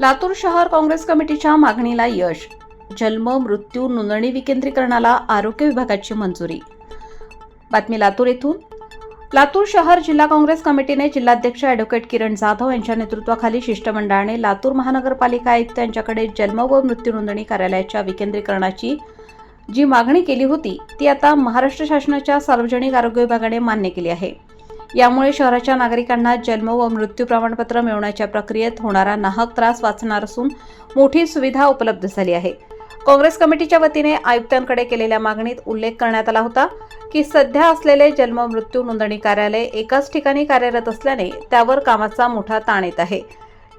लातूर शहर काँग्रेस कमिटीच्या मागणीला यश. जन्म मृत्यू नोंदणी विकेंद्रीकरणाला आरोग्य विभागाची मंजुरी. बातमी लातूर येथून. लातूर शहर जिल्हा काँग्रेस कमिटीने जिल्हाध्यक्ष ॲडव्होकेट किरण जाधव यांच्या नेतृत्वाखाली शिष्टमंडळाने लातूर महानगरपालिका आयुक्त यांच्याकडे जन्म व मृत्यू नोंदणी कार्यालयाच्या विकेंद्रीकरणाची जी मागणी केली होती ती आता महाराष्ट्र शासनाच्या सार्वजनिक आरोग्य विभागाने मान्य केली आहे. यामुळे शहराच्या नागरिकांना जन्म व मृत्यू प्रमाणपत्र मिळवण्याच्या प्रक्रियेत होणारा नाहक त्रास वाचणार असून मोठी सुविधा उपलब्ध झाली आहे. काँग्रेस कमिटीच्या वतीने आयुक्तांकडे केलेल्या मागणीत उल्लेख करण्यात आला होता की सध्या असलेले जन्म मृत्यू नोंदणी कार्यालय एकाच ठिकाणी कार्यरत असल्याने त्यावर कामाचा मोठा ताण येत आहे.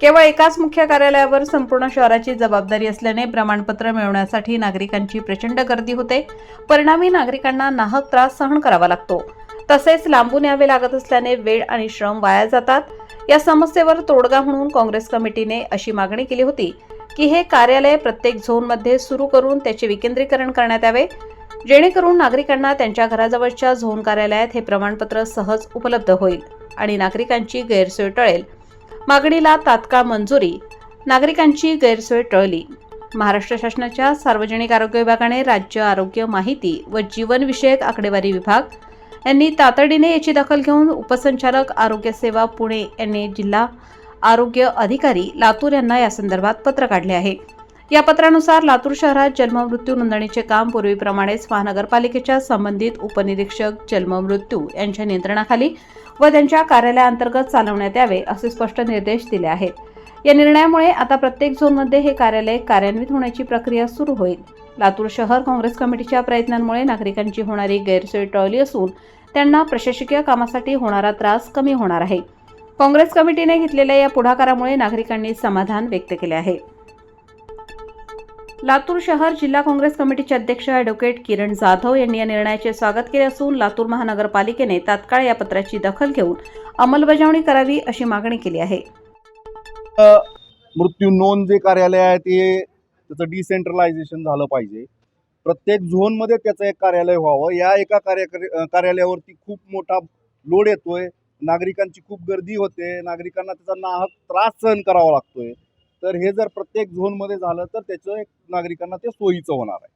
केवळ एकाच मुख्य कार्यालयावर संपूर्ण शहराची जबाबदारी असल्याने प्रमाणपत्र मिळवण्यासाठी नागरिकांची प्रचंड गर्दी होते. परिणामी नागरिकांना नाहक त्रास सहन करावा लागतो. तसेच लांबून यावे लागत असल्याने वेळ आणि श्रम वाया जातात. या समस्येवर तोडगा म्हणून काँग्रेस कमिटीने अशी मागणी केली होती की हे कार्यालय प्रत्येक झोनमध्ये सुरू करून त्याचे विकेंद्रीकरण करण्यात यावे, जेणेकरून नागरिकांना त्यांच्या घराजवळच्या झोन कार्यालयात हे प्रमाणपत्र सहज उपलब्ध होईल आणि नागरिकांची गैरसोय टळेल. मागणीला तात्काळ मंजुरी. नागरिकांची गैरसोय टळली. महाराष्ट्र शासनाच्या सार्वजनिक आरोग्य विभागाने राज्य आरोग्य माहिती व जीवनविषयक आकडेवारी विभाग यांनी तातडीने याची दखल घेऊन उपसंचालक आरोग्य सेवा पुणे यांनी जिल्हा आरोग्य अधिकारी लातूर यांना या संदर्भात पत्र काढले आहे. या पत्रानुसार लातूर शहरात जन्ममृत्यू नोंदणीचे काम पूर्वीप्रमाणेच महानगरपालिकेच्या संबंधित उपनिरीक्षक जन्ममृत्यू यांच्या नियंत्रणाखाली व त्यांच्या कार्यालयाअंतर्गत चालवण्यात यावे असे स्पष्ट निर्देश दिले आहेत. या निर्णयामुळे आता प्रत्येक झोनमध्ये हे कार्यालय कार्यान्वित होण्याची प्रक्रिया सुरू होईल. लातूर शहर काँग्रेस कमिटीच्या प्रयत्नांमुळे नागरिकांची होणारी गैरसोय टळली असून त्यांना प्रशासकीय कामासाठी होणारा त्रास कमी होणार आहे. काँग्रेस कमिटीने घेतलेल्या या पुढाकारामुळे नागरिकांनी समाधान व्यक्त केले आहे. लातूर शहर जिल्हा काँग्रेस कमिटीचे अध्यक्ष ॲडव्होकेट किरण जाधव यांनी या निर्णयाचे स्वागत केले असून लातूर महानगरपालिकेने तात्काळ या पत्राची दखल घेऊन अंमलबजावणी करावी अशी मागणी केली आहे. मृत्यू नोंद जे कार्यालय आहे ते त्याचं डिसेंट्रलायझेशन झालं पाहिजे. प्रत्येक झोनमध्ये त्याचं एक कार्यालय व्हावं. या एका कार्यालयावरती खूप मोठा लोड येतोय. नागरिकांची खूप गर्दी होते. नागरिकांना त्याचा नाहक त्रास सहन करावा लागतोय. तर हे जर प्रत्येक झोनमध्ये झालं तर त्याचं एक नागरिकांना ते सोयीचं होणार आहे.